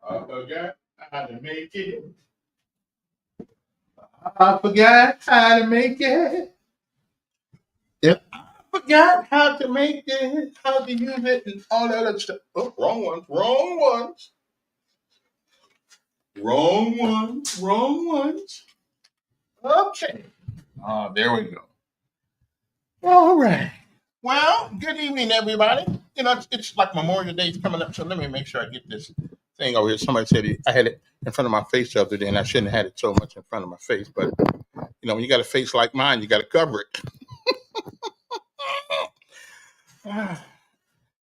I forgot how to make it. I forgot how to make it. Yep. I forgot how to make it, how to use it, and all that other stuff. Oh, wrong ones, wrong ones, wrong ones, wrong ones. Okay. There we go. All right. Well, good evening, everybody. It's like Memorial Day is coming up, so let me make sure I get this thing over here. Somebody said I had it in front of my face the other day, and I shouldn't have had it so much in front of my face. But when you got a face like mine, you got to cover it. I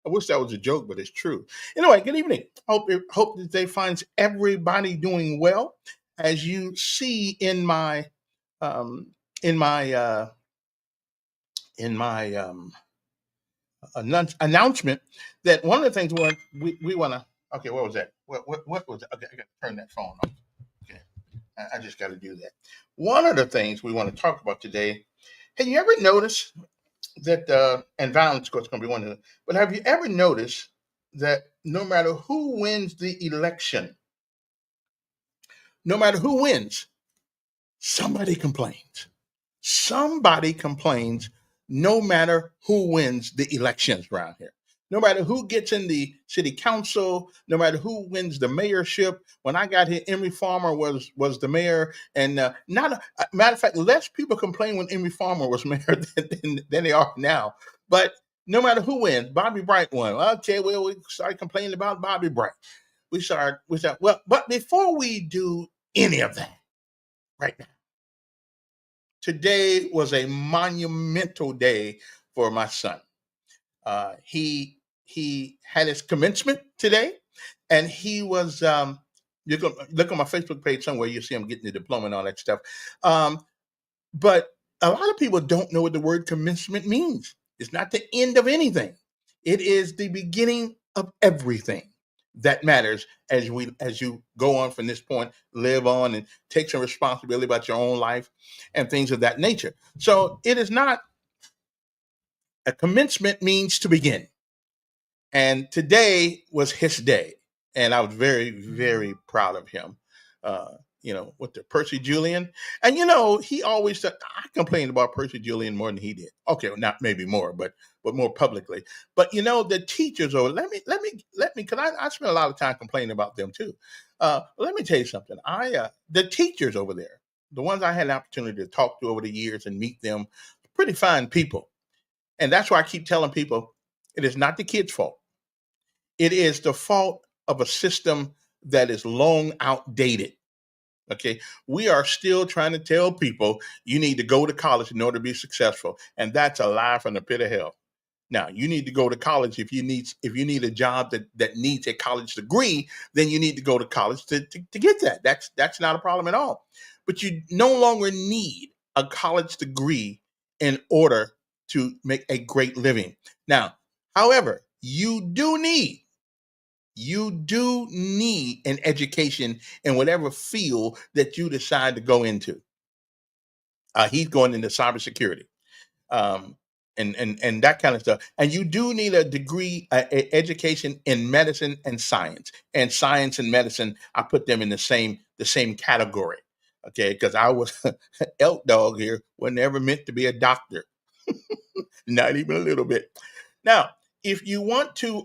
wish that was a joke, but it's true. Anyway, good evening. Hope that day finds everybody doing well. As you see um, in my uh, in my announcement, that one of the things we want to. Okay, what was that? What was it? Okay, I got to turn that phone off. Okay, I just got to do that. One of the things we want to talk about today. Have you ever noticed that and violence, of course, is going to be one of them. But have you ever noticed that no matter who wins the election, no matter who wins, somebody complains. Somebody complains no matter who wins the elections around here. No matter who gets in the city council, no matter who wins the mayorship. When I got here, Emory Farmer was the mayor, and not matter of fact, less people complain when Emory Farmer was mayor than they are now. But no matter who wins, Bobby Bright won. Okay, well, we started complaining about Bobby Bright. We start. Well, but before we do any of that, right now. Today was a monumental day for my son. He had his commencement today, and he was. You can look on my Facebook page somewhere. You see him getting the diploma and all that stuff. Um, but a lot of people don't know what the word commencement means. It's not the end of anything. It is the beginning of everything that matters as you go on from this point, live on and take some responsibility about your own life and things of that nature. So it is not a commencement means to begin. And today was his day. And I was very, very proud of him. Uh, with the Percy Julian. And he always said I complained about Percy Julian more than he did. Okay, well, not maybe more, but more publicly. But the teachers over, let me because I spent a lot of time complaining about them too. Let me tell you something. The teachers over there, the ones I had an opportunity to talk to over the years and meet them, pretty fine people. And that's why I keep telling people it is not the kids' fault. It is the fault of a system that is long outdated. Okay. We are still trying to tell people you need to go to college in order to be successful. And that's a lie from the pit of hell. Now, you need to go to college if you need a job that needs a college degree, then you need to go to college to get that. That's not a problem at all. But you no longer need a college degree in order to make a great living. Now, however, you do need an education in whatever field that you decide to go into. He's going into cybersecurity, um, and that kind of stuff. And you do need a degree, education in medicine and science. And science and medicine, I put them in the same category. Okay, because I was elk dog here, was never meant to be a doctor, not even a little bit. Now, if you want to,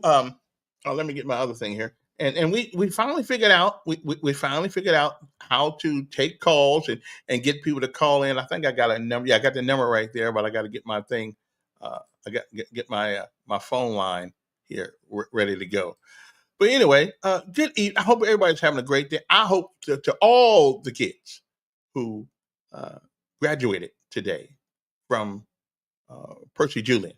let me get my other thing here. And we finally figured out we finally figured out how to take calls and get people to call in. I think I got a number. Yeah, I got the number right there, but I got to get my thing. I got get my phone line here ready to go. But anyway, good evening. I hope everybody's having a great day. I hope to all the kids who uh, graduated today from Percy Julian.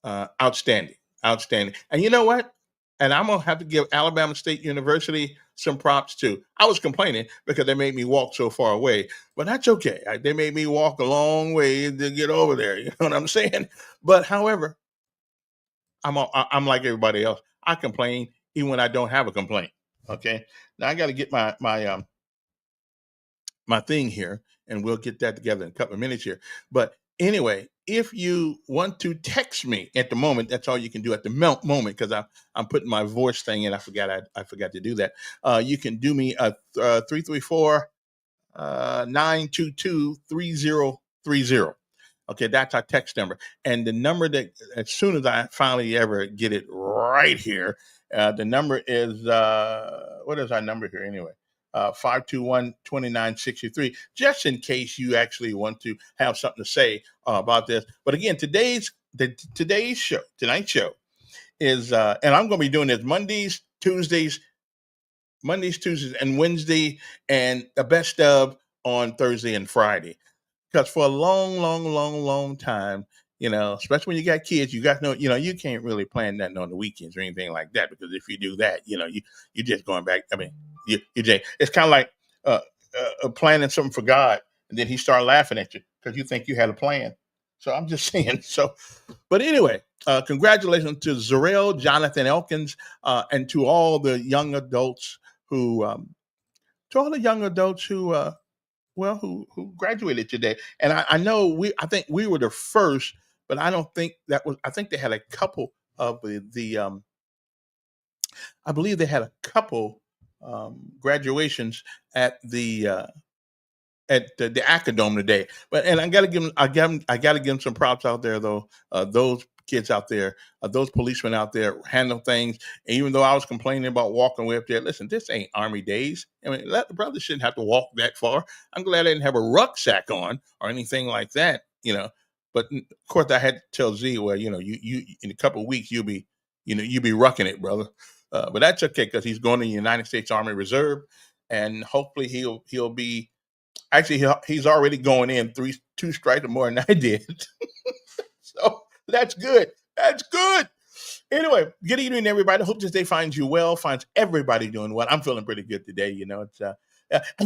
Outstanding, outstanding. And you know what? And I'm gonna have to give Alabama State University some props too. I was complaining because they made me walk so far away, but that's okay. They made me walk a long way to get over there. You know what I'm saying? But however, I'm like everybody else. I complain even when I don't have a complaint. Okay. Now I got to get my thing here, and we'll get that together in a couple of minutes here. But anyway, if you want to text me at the moment, that's all you can do at the moment because I'm putting my voice thing in. I forgot to do that. You can do me a 334 922 3030. Okay, that's our text number. And the number that, as soon as I finally ever get it right here, the number is, what is our number here anyway? 521 just in case you actually want to have something to say about this. But again, tonight's show is, and I'm going to be doing this Mondays, Tuesdays, and Wednesday, and the best of on Thursday and Friday. Because for a long, long, long, long time, especially when you got kids, you got no, you can't really plan nothing on the weekends or anything like that. Because if you do that, you're just going back. I mean, it's kind of like uh, planning something for God, and then He start laughing at you because you think you had a plan. So I'm just saying. So, but anyway, congratulations to Zarel, Jonathan Elkins, and to all the young adults who, who graduated today. And I know I think we were the first, but I don't think I think they had a couple of I believe they had a couple graduations at the Acadome today. But and I gotta give them some props out there though. Those kids out there, those policemen out there handle things. And even though I was complaining about walking way up there, listen, this ain't Army days. I mean, the brothers shouldn't have to walk that far. I'm glad I didn't have a rucksack on or anything like that. But of course, I had to tell Z, well, you in a couple of weeks you'll be rucking it, brother. But that's okay because he's going to the United States Army Reserve, and hopefully he'll be. Actually, he's already going in two strikes or more than I did. So that's good. That's good. Anyway, good evening, everybody. Hope this day finds you well, finds everybody doing well. I'm feeling pretty good today. It's and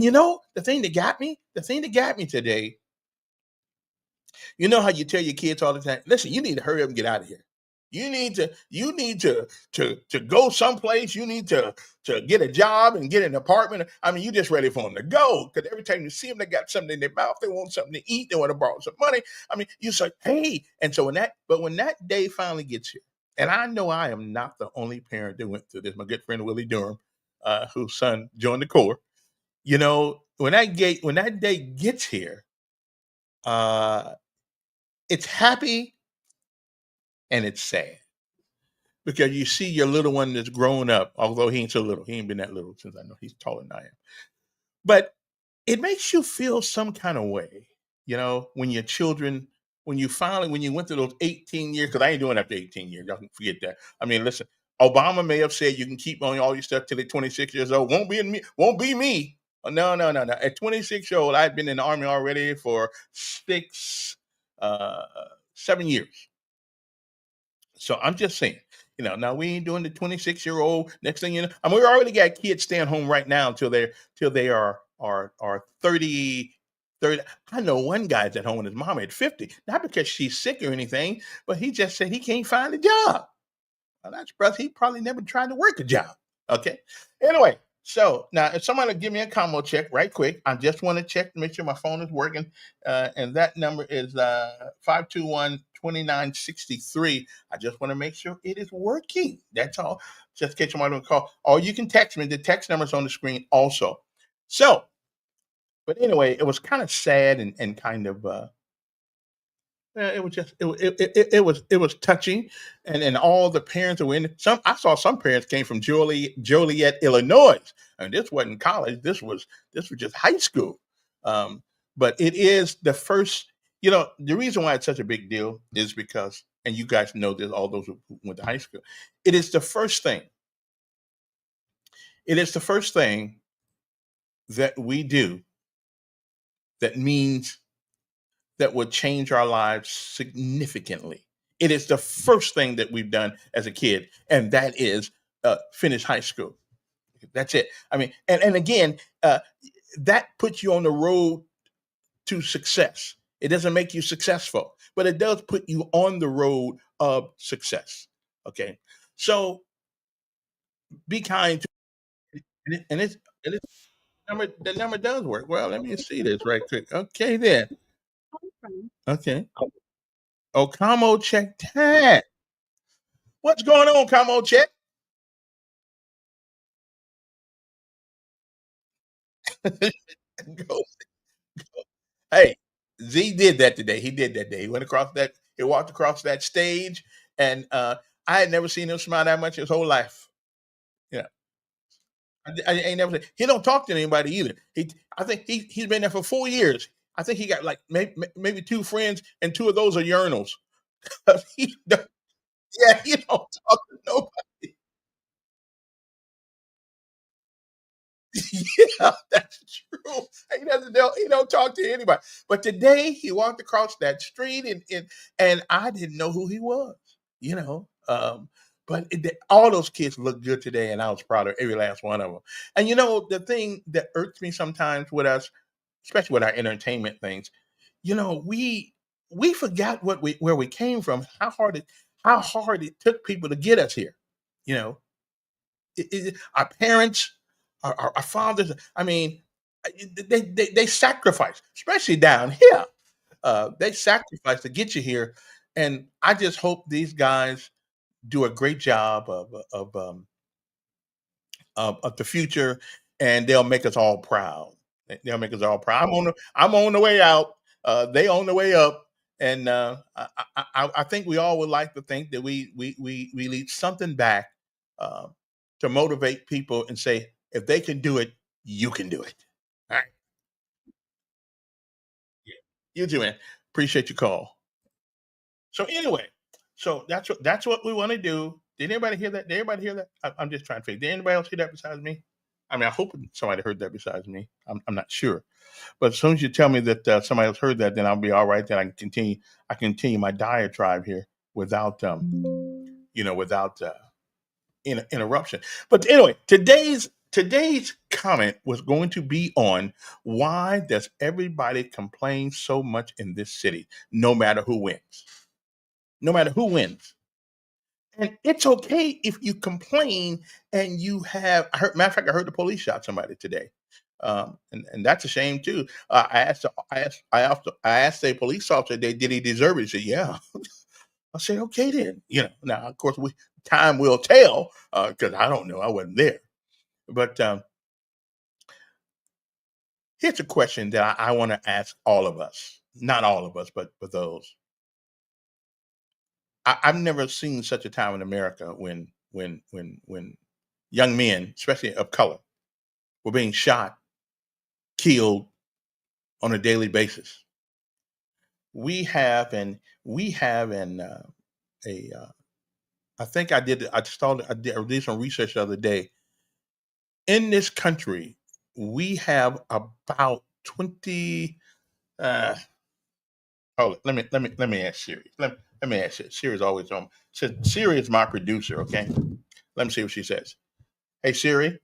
the thing that got me today. You know how you tell your kids all the time, listen, you need to hurry up and get out of here. You need to go someplace. You need to get a job and get an apartment. I mean, you just ready for them to go because every time you see them, they got something in their mouth. They want something to eat. They want to borrow some money. I mean, you say, hey, and so when that day finally gets here, and I know I am not the only parent that went through this. My good friend Willie Durham, whose son joined the Corps, when that day gets here, it's happy and it's sad because you see your little one that's grown up, although he ain't so little. He ain't been that little since I know he's taller than I am. But it makes you feel some kind of way, when your children, when you went through those 18 years, because I ain't doing after 18 years. Y'all can forget that. I mean, listen, Obama may have said you can keep on all your stuff till they're 26 years old. Won't be me. Oh, no, no, no, no. At 26 years old, I've been in the Army already for 7 years. So I'm just saying, now we ain't doing the 26-year-old. Next thing you know, I mean, we already got kids staying home right now until they are 30. I know one guy's at home with his mom at 50, not because she's sick or anything, but he just said he can't find a job. Well, that's brother. He probably never tried to work a job. Okay. Anyway, so now if somebody will give me a combo check right quick, I just want to check to make sure my phone is working. And that number is 521-2963. I just want to make sure it is working. That's all. Just in case somebody will call. Or you can text me. The text number is on the screen also. So, but anyway, it was kind of sad and kind of it was just it was touching, and all the parents who were in some. I saw some parents came from Joliet, Illinois, and this wasn't college. This was just high school. Um, but it is the first. The reason why it's such a big deal is because, and you guys know this, all those who went to high school, it is the first thing. It is the first thing that we do that means that would change our lives significantly. It is the first thing that we've done as a kid, and that is finish high school. That's it. I mean, and again, that puts you on the road to success. It doesn't make you successful, but it does put you on the road of success. Okay, so be kind to, and it's number, the number does work. Well, let me see this right quick. Okay, then. Okay. Oh, Camo check that. What's going on, Camo check? Go. Hey, Z did that today. He did that day. He went across that. He walked across that stage, and I had never seen him smile that much his whole life. Yeah, I ain't never. He don't talk to anybody either. I think he's been there for 4 years. I think he got like maybe two friends, and two of those are urinals. He don't, yeah, he don't talk to nobody. Yeah, that's true. He don't talk to anybody. But today he walked across that street, and I didn't know who he was. You know, but all those kids look good today, and I was proud of every last one of them. And the thing that irks me sometimes with us, especially with our entertainment things, we forgot where we came from, how hard it took people to get us here. You know, our parents, our fathers. I mean, they sacrifice, especially down here. They sacrifice to get you here, and I just hope these guys do a great job of the future, and they'll make us all proud. They'll make us all proud. I'm on the way out. They on the way up, and I think we all would like to think that we lead something back uh, to motivate people and say, if they can do it, you can do it. All right, yeah. You too, man. Appreciate your call. So anyway, so that's what we want to do. Did anybody hear that? Did anybody hear that? I'm just trying to figure. Did anybody else hear that besides me? I mean, I hope somebody heard that besides me. I'm not sure, but as soon as you tell me that somebody else heard that, then I'll be all right. Then I can continue. I can continue my diatribe here without without interruption. But anyway, today's comment was going to be on why does everybody complain so much in this city, no matter who wins, no matter who wins. And it's okay if you complain and you have. Matter of fact, I heard the police shot somebody today, and that's a shame too. I asked a police officer, did he deserve it? He said, "Yeah." I said, "Okay then." Now of course time will tell because I don't know, I wasn't there. But here's a question that I want to ask all of us, not all of us, but those. I've never seen such a time in America when young men, especially of color, were being shot, killed on a daily basis. We have an a I think I did some research the other day. In this country, we have about 20. Hold it. Let me ask Siri. Let me ask you. Siri's always on. Siri is my producer. Okay. Let me see what she says. Hey Siri,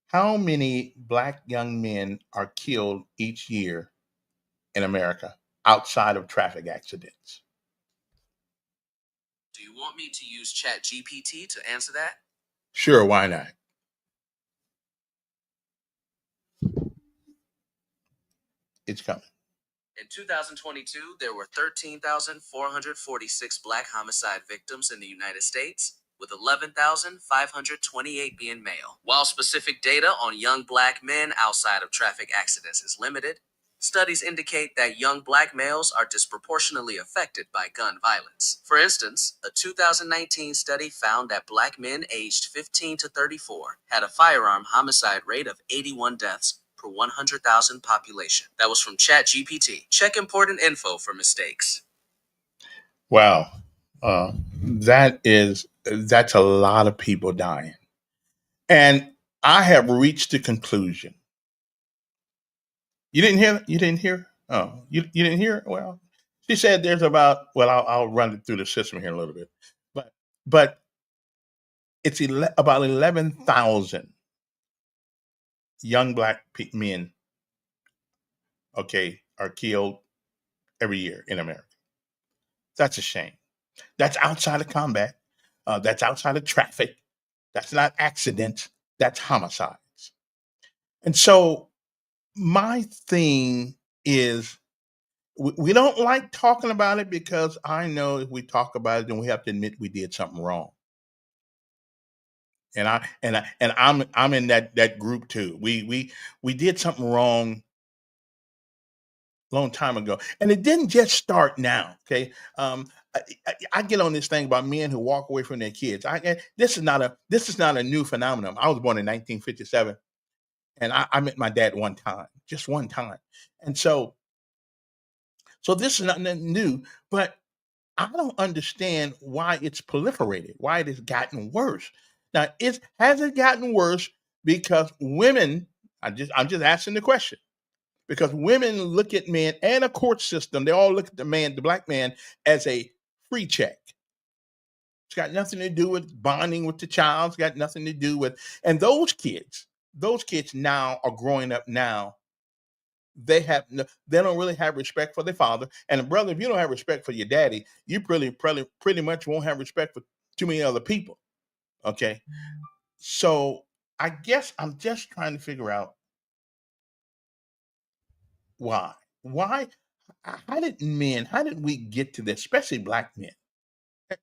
how many black young men are killed each year in America outside of traffic accidents? Do you want me to use ChatGPT to answer that? Sure, why not? It's coming. In 2022, there were 13,446 black homicide victims in the United States, with 11,528 being male. While specific data on young black men outside of traffic accidents is limited, studies indicate that young black males are disproportionately affected by gun violence. For instance, a 2019 study found that black men aged 15 to 34 had a firearm homicide rate of 81 deaths per 100,000 population. That was from ChatGPT. Check important info for mistakes. Wow. That's a lot of people dying. And I have reached the conclusion. You didn't hear? You didn't hear? Oh, you didn't hear? Well, she said there's about. Well, I'll run it through the system here a little bit, but about 11,000 young black men, okay, are killed every year in America. That's a shame. That's outside of combat. That's outside of traffic. That's not accidents. That's homicides. And so my thing is we don't like talking about it because I know if we talk about it, then we have to admit we did something wrong. And I'm in that group too. We did something wrong long time ago, and it didn't just start now. Okay, I get on this thing about men who walk away from their kids. This is not a new phenomenon. I was born in 1957, and I met my dad one time, just one time, and so this is nothing new. But I don't understand why it's proliferated, why it has gotten worse. Now, has it gotten worse because women? I'm just asking the question because women look at men and a court system. They all look at the black man, as a free check. It's got nothing to do with bonding with the child. It's got nothing to do with, and those kids now are growing up now. They don't really have respect for their father. And brother, if you don't have respect for your daddy, you pretty much won't have respect for too many other people. Okay. So I guess I'm just trying to figure out why. Why how did we get to this, especially black men?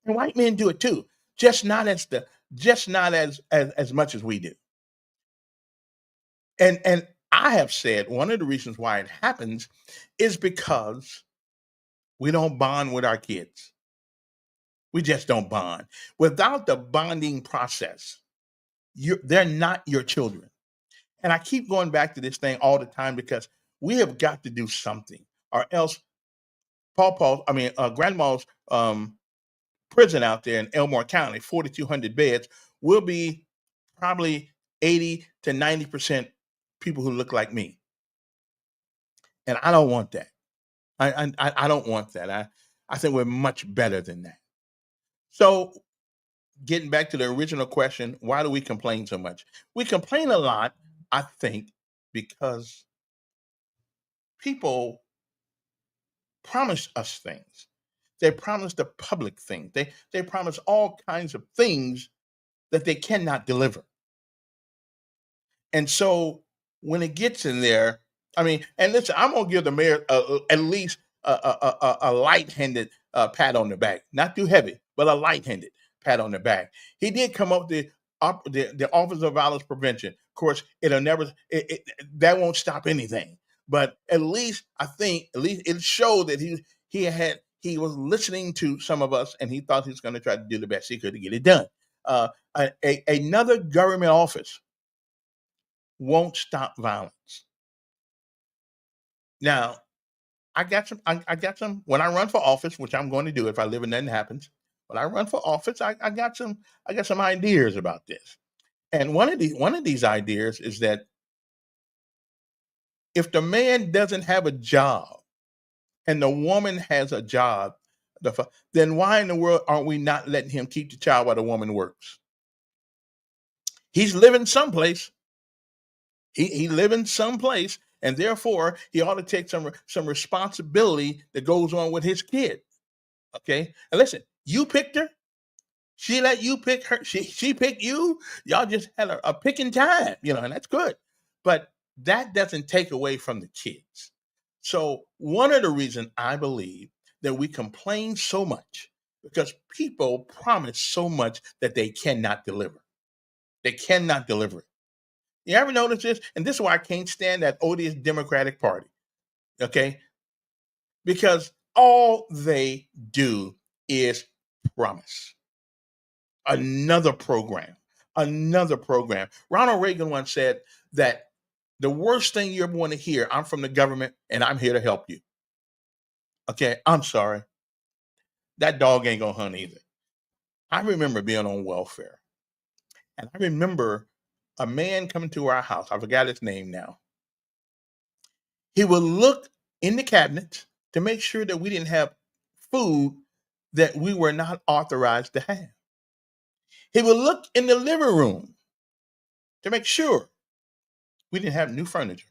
And white men do it too. Just not as much as we do. And I have said one of the reasons why it happens is because we don't bond with our kids. We just don't bond. Without the bonding process, they're not your children. And I keep going back to this thing all the time because we have got to do something, or else Grandma's prison out there in Elmore County, 4,200 beds, will be probably 80 to 90% people who look like me. And I don't want that. I don't want that. I think we're much better than that. So getting back to the original question, why do we complain so much? We complain a lot, I think, because people promise us things. They promise the public things. They promise all kinds of things that they cannot deliver. And so when it gets in there, I mean, and listen, I'm gonna give the mayor at least a light-handed pat on the back, not too heavy, but a light-handed pat on the back. He did come up with the Office of Violence Prevention. Of course, it'll never that won't stop anything. But at least I think at least it showed that he was listening to some of us, and he thought he was going to try to do the best he could to get it done. Another government office won't stop violence. Now, I got some when I run for office, which I'm going to do if I live and nothing happens. When I run for office, I got some ideas about this. And one of these ideas is that if the man doesn't have a job and the woman has a job, then why in the world aren't we not letting him keep the child while the woman works? He's living someplace. He living someplace, and therefore he ought to take some responsibility that goes on with his kid. Okay, and listen, you picked her. She let you pick her. She picked you. Y'all just had a picking time, and that's good. But that doesn't take away from the kids. So one of the reasons I believe that we complain so much because people promise so much that they cannot deliver. They cannot deliver it. You ever notice this? And this is why I can't stand that odious Democratic Party. Okay? Because all they do is promise. Another program. Another program. Ronald Reagan once said that the worst thing you ever want to hear, I'm from the government and I'm here to help you. Okay, I'm sorry. That dog ain't gonna hunt either. I remember being on welfare. And I remember a man coming to our house. I forgot his name now. He would look in the cabinets to make sure that we didn't have food that we were not authorized to have. He would look in the living room to make sure we didn't have new furniture.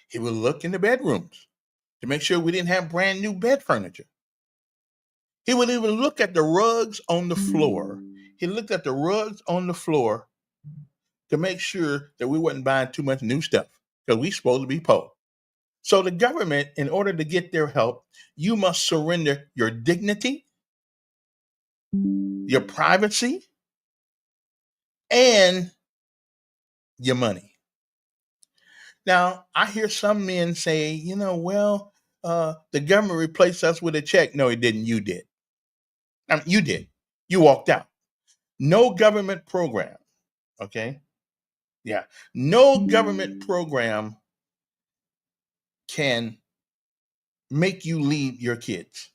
He would look in the bedrooms to make sure we didn't have brand new bed furniture. He would even look at the rugs on the floor. He looked at the rugs on the floor to make sure that we wasn't buying too much new stuff because we supposed to be poor. So the government, in order to get their help, you must surrender your dignity, your privacy, and your money. Now, I hear some men say, the government replaced us with a check. No, it didn't. You did. I mean, you did. You walked out. No government program. Okay. Yeah. No government program can make you leave your kids.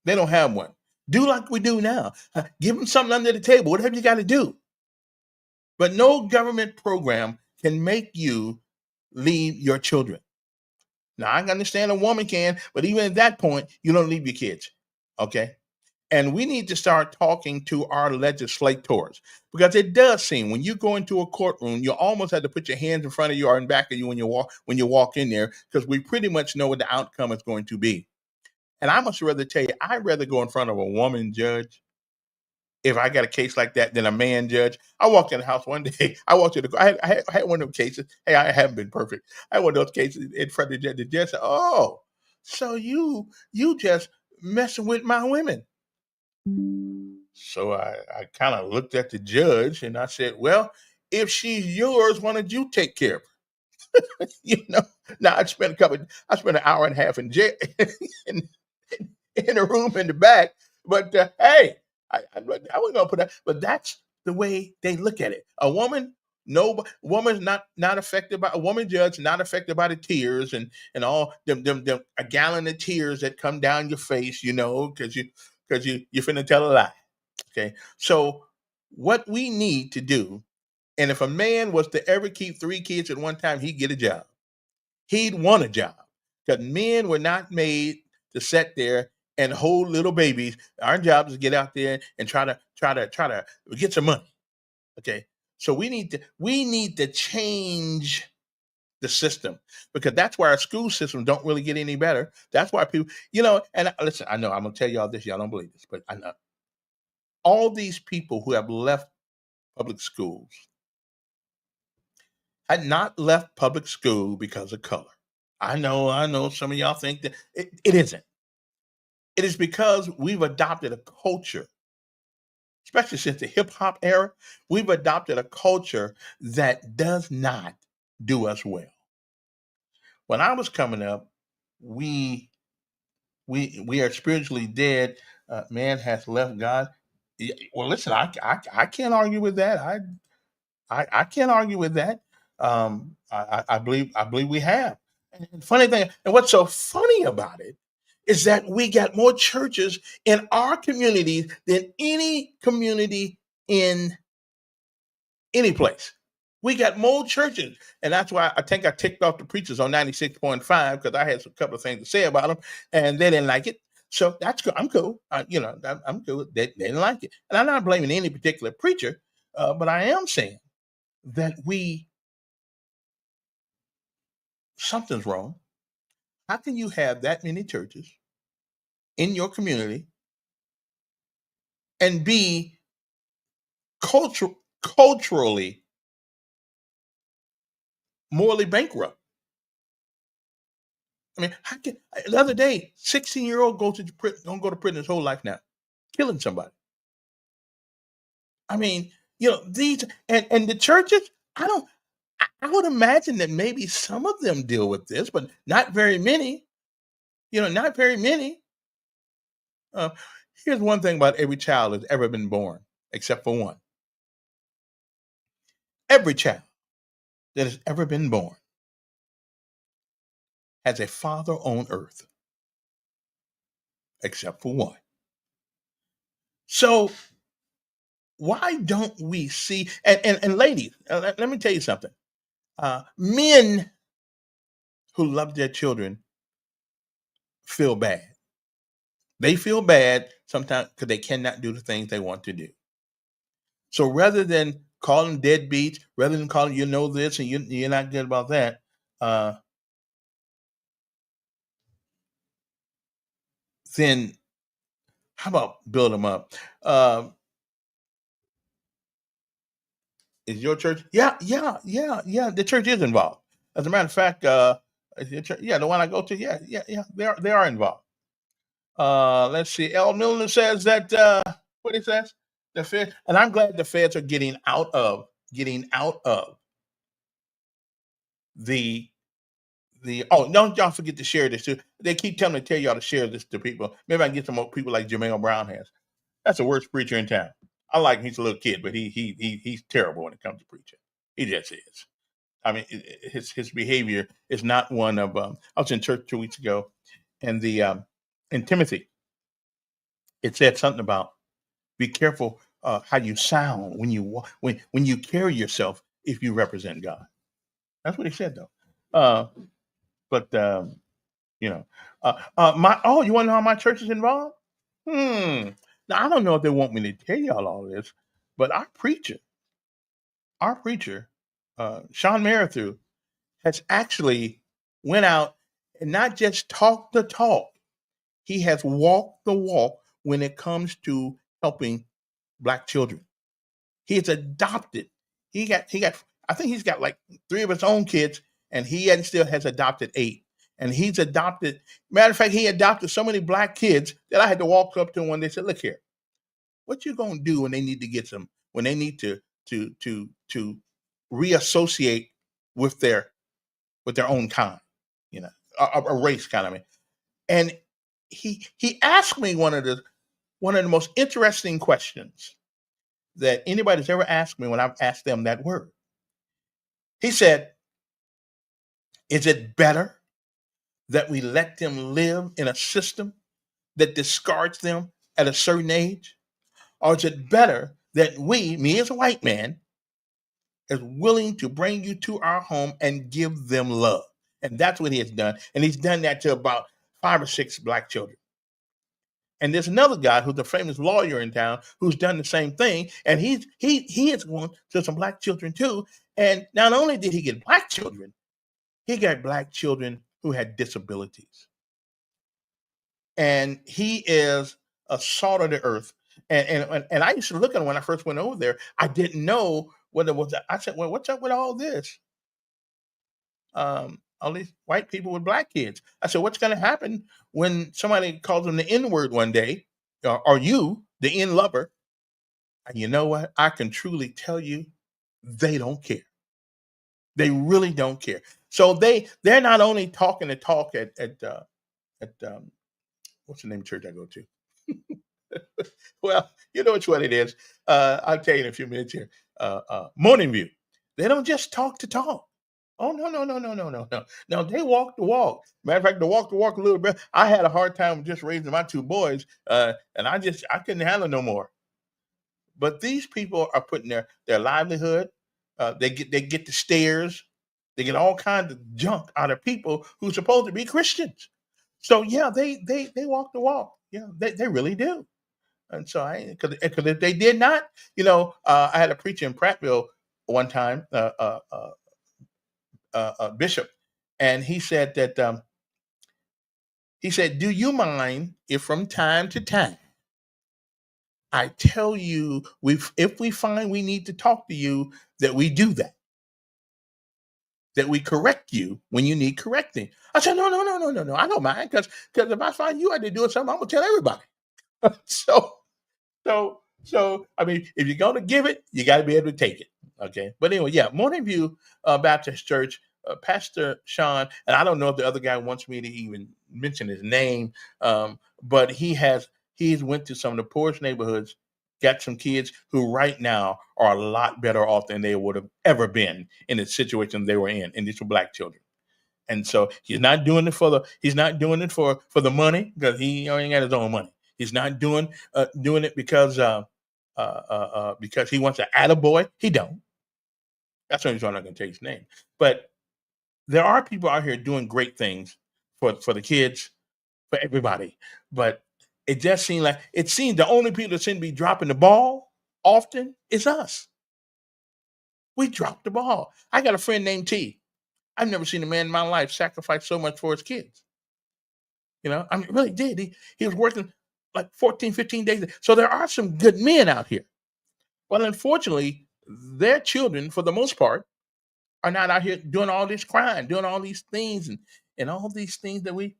They don't have one. Do like we do now. Give them something under the table, whatever you got to do. But no government program can make you leave your children. Now, I can understand a woman can, but even at that point, you don't leave your kids. Okay. And we need to start talking to our legislators because it does seem when you go into a courtroom, you almost have to put your hands in front of you or in back of you when you walk in there because we pretty much know what the outcome is going to be. And I must rather tell you, I'd rather go in front of a woman judge if I got a case like that than a man judge. I walked in the house one day. I walked to the. I had one of those cases. Hey, I haven't been perfect. I had one of those cases in front of the judge. The judge said, "Oh, so you just messing with my women." So I kind of looked at the judge and I said, "Well, if she's yours, why don't you take care of her?" Now I spent an hour and a half in jail in, in a room in the back. But hey, I wasn't gonna put that. But that's the way they look at it. A woman, no woman's not affected by a woman judge, not affected by the tears and all them a gallon of tears that come down your face, because you finna tell a lie. Okay, so what we need to do, and if a man was to ever keep 3 kids at one time, he'd get a job. He'd want a job because men were not made to sit there and hold little babies. Our job is to get out there and try to get some money. Okay, so we need to change the system because that's why our school systems don't really get any better. That's why people, and listen, I know I'm gonna tell y'all this, y'all don't believe this, but I know all these people who have left public schools had not left public school because of color. I know some of y'all think that it isn't. It is because we've adopted a culture, especially since the hip hop era, we've adopted a culture that does not do us well. When I was coming up, we we are spiritually dead. Man has left God. Well, listen, I can't argue with that. I can't argue with that. I believe we have. And funny thing, and what's so funny about it is that we got more churches in our communities than any community in any place. We got more churches, and that's why I think I ticked off the preachers on 96.5 because I had some couple of things to say about them, and they didn't like it. So that's cool. I'm cool. I'm cool. They didn't like it, and I'm not blaming any particular preacher, but I am saying that something's wrong. How can you have that many churches in your community and be culturally morally bankrupt? I mean, the other day, 16-year-old don't go to prison his whole life now, killing somebody. I mean, these and the churches. I don't. I would imagine that maybe some of them deal with this, but not very many. Not very many. Uh, Here's one thing about every child that's ever been born, except for one. Every child that has ever been born has a father on earth, except for one. So why don't we see and ladies, let me tell you something. Men who love their children feel bad They feel bad sometimes because they cannot do the things they want to do. So rather than calling deadbeats, rather than calling you know this and you're not good about that, uh, then how about build them up? Uh, is your church? Yeah, yeah, yeah, yeah. The church is involved. As a matter of fact, is your church, yeah, the one I go to, yeah, yeah, yeah, they are involved. Let's see. El Milner says that what he says, the Fed, and I'm glad the feds are getting out of the oh, don't y'all forget to share this too. They keep telling me to tell y'all to share this to people. Maybe I can get some more people like Jermaine Brown has. That's the worst preacher in town. I like him. He's a little kid, but he's terrible when it comes to preaching. He just is. I mean, his behavior is not one of. I was in church 2 weeks ago, and the in Timothy, it said something about be careful how you sound when when you carry yourself if you represent God. That's what he said though. But you know, my oh, you want to know how my church is involved? Hmm. Now I don't know if they want me to tell y'all all this, but our preacher, Sean Merrithew, has actually went out and not just talked the talk. He has walked the walk when it comes to helping black children. He is adopted. He got I think he's got like three of his own kids, and he and still has adopted eight. And he's adopted. Matter of fact, he adopted so many black kids that I had to walk up to him one day and say, "Look here, what you gonna do when they need to get some when they need to reassociate with their own kind, you know, a race kind of." And he asked me one of the most interesting questions that anybody's ever asked me when I've asked them that word. He said, "Is it better that we let them live in a system that discards them at a certain age? Or is it better that we, me as a white man, is willing to bring you to our home and give them love?" And that's what he has done. And he's done that to about five or six black children. And there's another guy who's a famous lawyer in town who's done the same thing. And he has gone to some black children too. And not only did he get black children, he got black children who had disabilities. And he is a salt of the earth. And I used to look at him when I first went over there. I didn't know what it was. I said, "Well, what's up with all this? All these white people with black kids." I said, "What's going to happen when somebody calls them the N word one day, or you, the N lover?" And you know what? I can truly tell you, they don't care. They really don't care. So they're not only talking the talk at what's the name of church I go to? Well, you know which one it is. I'll tell you in a few minutes here. Morning View. They don't just talk to talk. Oh no, no, no, no, no, no, no. No, they walk the walk. Matter of fact, they walk the walk a little bit. I had a hard time just raising my two boys, and I couldn't handle no more. But these people are putting their livelihood. They get the stares. They get all kinds of junk out of people who's supposed to be Christians. So yeah, they walk the walk. Yeah, they really do. And so because if they did not, I had a preacher in Prattville one time, bishop, and he said, "Do you mind if from time to time I tell you if we find we need to talk to you that we do that we correct you when you need correcting?" I said, "No, no, no, no, no, no. I don't mind because if I find you out there doing something, I'm gonna tell everybody." so so I mean, if you're gonna give it, you got to be able to take it. Okay. But anyway, yeah, Morning View Baptist Church, Pastor Sean, and I don't know if the other guy wants me to even mention his name, but he's went to some of the poorest neighborhoods, got some kids who right now are a lot better off than they would have ever been in the situation they were in, and these were black children. And so he's not doing it for the money because he ain't got his own money. He's not doing it because he wants to add a boy. He don't. That's the reason I'm not going to tell you his name. But there are people out here doing great things for the kids, for everybody. But It just seemed like it seems the only people that seem to be dropping the ball often is us. We dropped the ball. I got a friend named T. I've never seen a man in my life sacrifice so much for his kids. I mean, really did. He was working like 14, 15 days. So there are some good men out here. Well, unfortunately, their children, for the most part, are not out here doing all this crime, doing all these things, and all these things that we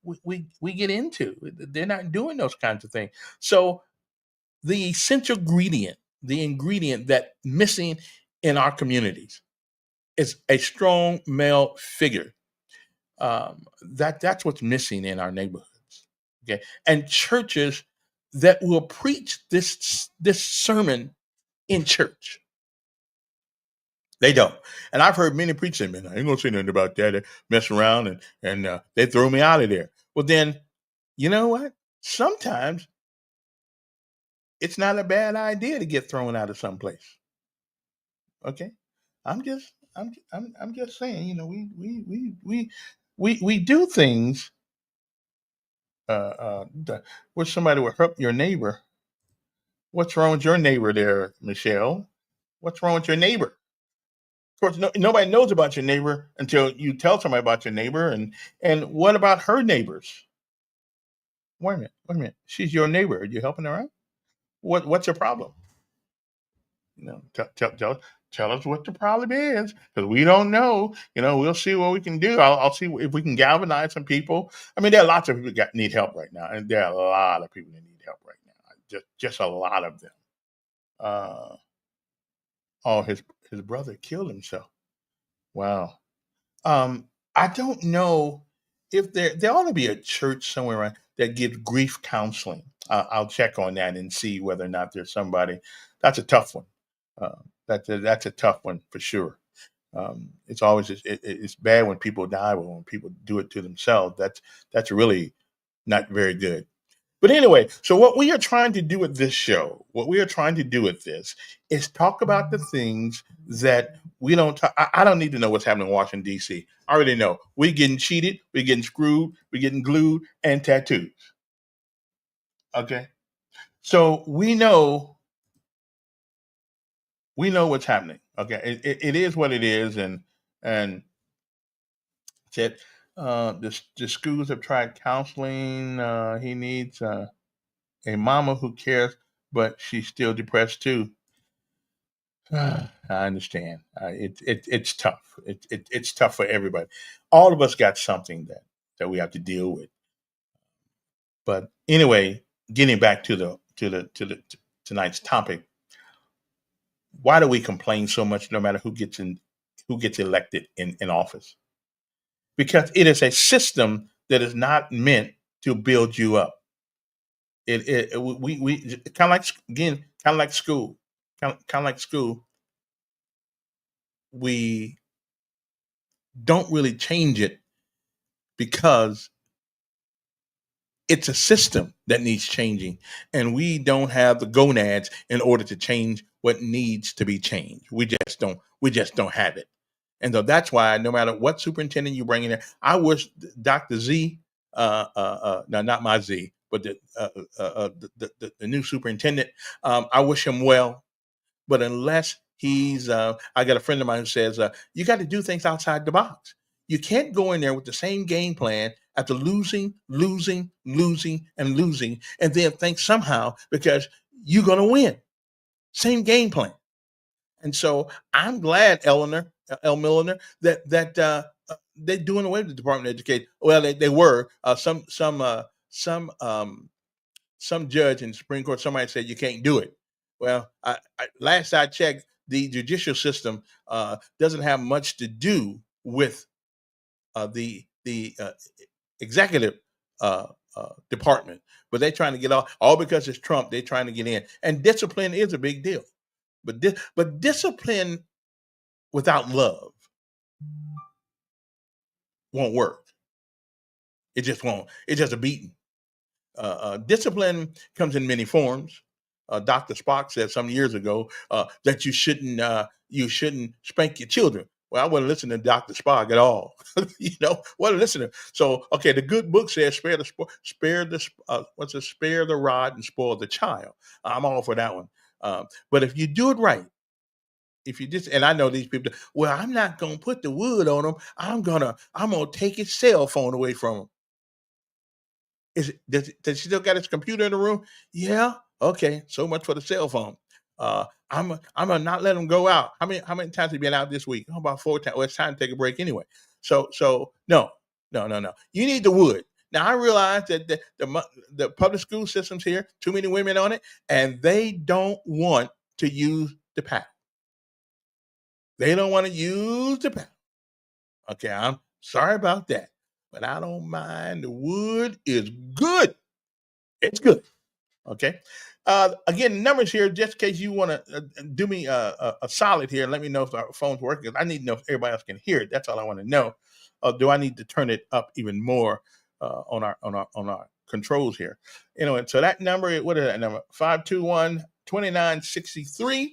get into. They're not doing those kinds of things. So the essential ingredient, the ingredient that missing in our communities is a strong male figure. That's what's missing in our neighborhoods. Okay, and churches that will preach this sermon in church. They don't. And I've heard many preachers say, man, I ain't gonna say nothing about that. They mess around and they throw me out of there. Well, then, you know what? Sometimes it's not a bad idea to get thrown out of someplace. Okay. I'm just saying, we do things where somebody will hurt your neighbor. What's wrong with your neighbor there, Michelle? What's wrong with your neighbor? Of course, nobody knows about your neighbor until you tell somebody about your neighbor. And what about her neighbors? Wait a minute. She's your neighbor. Are you helping her out? What's your problem? Tell us what the problem is, because we don't know. We'll see what we can do. I'll see if we can galvanize some people. I mean, there are lots of people that need help right now, and there are a lot of people that need help right now. Just a lot of them. Oh, his brother killed himself. Wow. I don't know if there ought to be a church somewhere around that gives grief counseling. I'll check on that and see whether or not there's somebody. That's a tough one. That's a tough one for sure. It's always it's bad when people die, but when people do it to themselves, that's really not very good. But anyway, so what we are trying to do with this show, what we are trying to do with this is talk about the things that we don't talk. I don't need to know what's happening in Washington, D.C. I already know. We're getting cheated, we're getting screwed, we're getting glued and tattooed. Okay. So we know what's happening. Okay. It is what it is. And said the schools have tried counseling. He needs a mama who cares, but she's still depressed too. I understand. It's tough. It's tough for everybody. All of us got something that we have to deal with. But anyway, getting back to the tonight's topic, why do we complain so much no matter who gets elected in office? Because it is a system that is not meant to build you up. We kind of like, again, kind of like school, kind of like school. We don't really change it because it's a system that needs changing, and we don't have the gonads in order to change what needs to be changed. We just don't have it. And so that's why no matter what superintendent you bring in there, I wish Dr. Z, no, not my Z, but the new superintendent, I wish him well. But unless I got a friend of mine who says, you got to do things outside the box. You can't go in there with the same game plan after losing, and losing, and then think somehow because you're going to win. Same game plan. And so I'm glad, El Milliner, that they're doing away with the Department of Education. Well, they were some judge in the Supreme Court. Somebody said you can't do it. Well, last I checked, the judicial system doesn't have much to do with the executive department, but they're trying to get all because it's Trump. They're trying to get in, and discipline is a big deal. But discipline without love won't work. It just won't. It's just a beating. Discipline comes in many forms. Dr. Spock said some years ago that you shouldn't spank your children. Well, I wasn't listening to Dr. Spock at all. Wasn't listening. So, okay, the good book says spare the rod and spoil the child. I'm all for that one. But if you do it right, if you just and I know these people, well, I'm not gonna put the wood on him. I'm gonna take his cell phone away from him. Does he still got his computer in the room? Yeah. Okay. So much for the cell phone. I'm gonna not let him go out. How many times have you been out this week? Oh, about 4 times. Well, it's time to take a break anyway. So no, no, no, no. You need the wood. Now I realize that the public school systems here, too many women on it, and they don't want to use the paddle. They don't want to use the paddle. Okay, I'm sorry about that, but I don't mind. The wood is good. It's good. Okay. Again, numbers here, just in case you want to do me a solid here and let me know if our phone's working. I need to know if everybody else can hear it. That's all I want to know. Do I need to turn it up even more on our controls here? So that number, what is that number? 521-2963.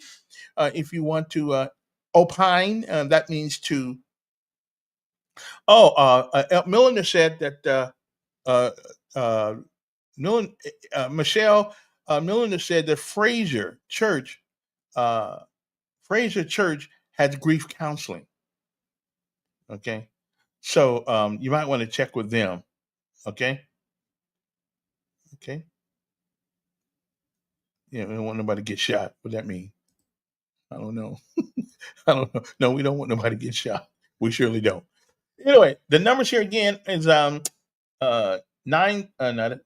If you want to opine, that means to. Oh, Milliner said that uh, uh, Millen, Michelle Milliner said that uh, Fraser Church has grief counseling. Okay, so you might want to check with them. Okay, okay. Yeah, we don't want nobody to get shot. What that mean? I don't know. I don't know. No, we don't want nobody to get shot. We surely don't. Anyway, the numbers here again is nine. No,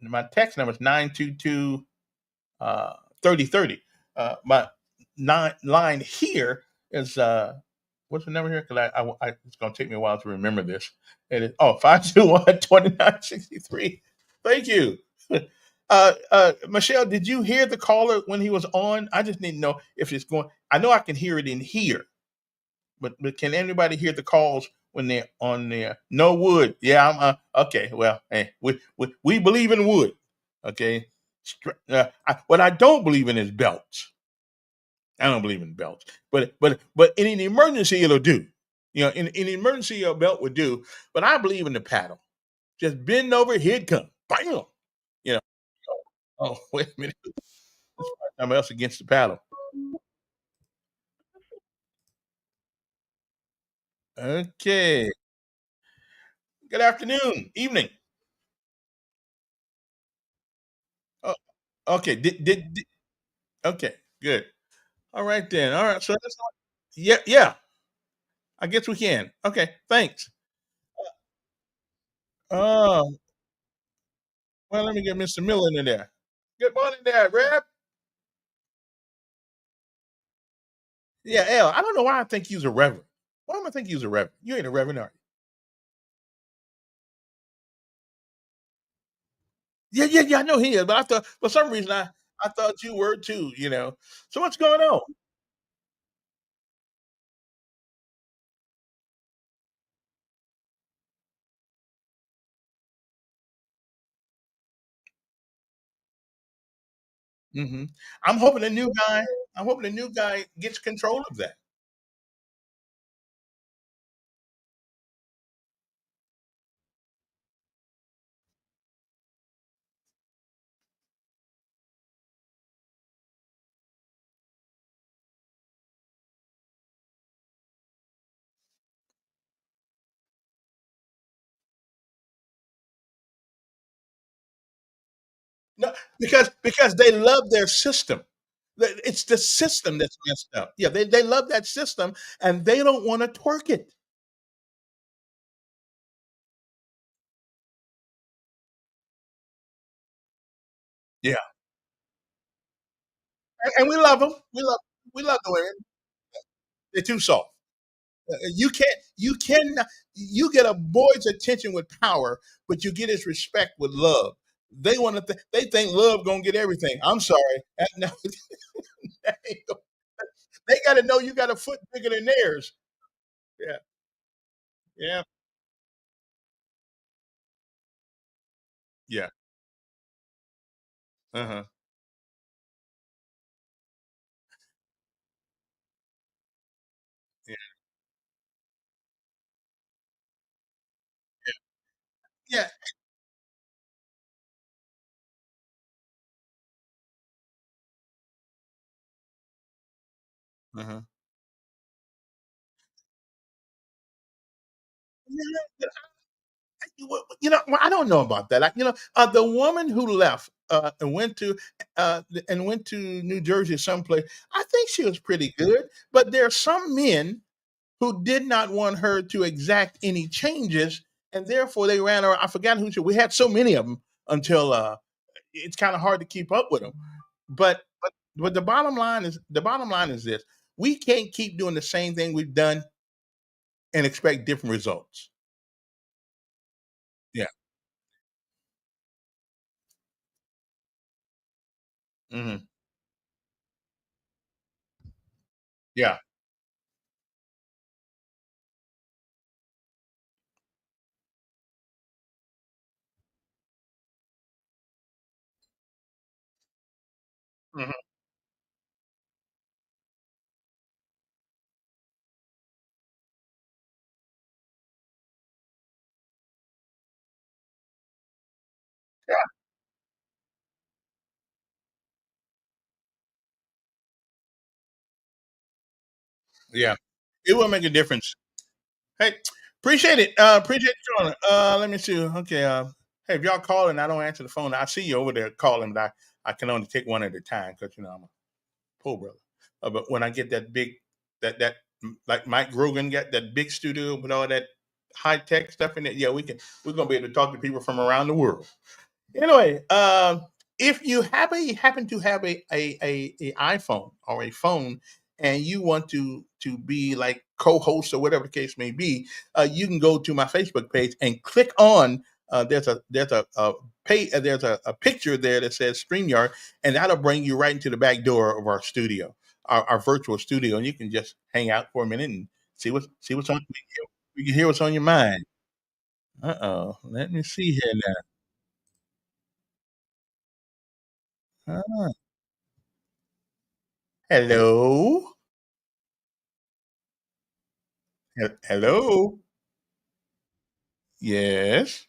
my text number is 922 3030. My line here is what's the number here? Because it's going to take me a while to remember this. It is 521-2963. Thank you. Michelle, did you hear the caller when he was on? I just need to know if it's going. I know I can hear it in here, but can anybody hear the calls when they're on there? No wood. Yeah, I'm okay. Well, hey, we believe in wood. Okay. What I don't believe in is belts. I don't believe in belts, but in an emergency it'll do. In an emergency a belt would do. But I believe in the paddle. Just bend over, here it comes, bam. You know. Oh, wait a minute. Something else against the paddle. Okay. Good afternoon, evening. Oh, okay. Okay, good. All right then. All right. So that's all. Yeah, yeah. I guess we can. Okay. Thanks. Oh, well, let me get Mr. Miller in there. Good morning there, Rep. Yeah, L. I don't know why I think you's a reverend. Why am I think you's a reverend? You ain't a reverend, are you? Yeah, yeah, yeah. I know he is, but I thought for some reason I thought you were too. So what's going on? Hmm. I'm hoping the new guy. I'm hoping the new guy gets control of that. No, because they love their system. It's the system that's messed up. Yeah, they love that system and they don't want to twerk it. Yeah, and we love them. We love the women. They're too soft. You get a boy's attention with power, but you get his respect with love. They think love gonna get everything. I'm sorry. No, that ain't they got to know you got a foot bigger than theirs. Yeah, yeah, yeah. Uh-huh. Yeah. Uh-huh. Well, I don't know about that. The woman who left and went to New Jersey someplace. I think she was pretty good, but there are some men who did not want her to exact any changes, and therefore they ran her. I forgot who she. We had so many of them until it's kind of hard to keep up with them. But the bottom line is this: we can't keep doing the same thing we've done and expect different results. Yeah. Hmm. Yeah. Hmm. Yeah. It will make a difference. Hey, appreciate it. Appreciate you calling. Let me see. Okay. Hey, if y'all calling, I don't answer the phone. I see you over there calling, but I can only take one at a time because I'm a poor brother. But when I get that big, that like Mike Grogan got that big studio with all that high tech stuff in it, yeah, we're gonna be able to talk to people from around the world. Anyway, if you happen to have a iPhone or a phone, and you want to be like co-host or whatever the case may be, you can go to my Facebook page and click on. There's a picture there that says StreamYard, and that'll bring you right into the back door of our studio, our virtual studio, and you can just hang out for a minute and see what's on. You can hear what's on your mind. Let me see here now. Hello? Hello? Yes?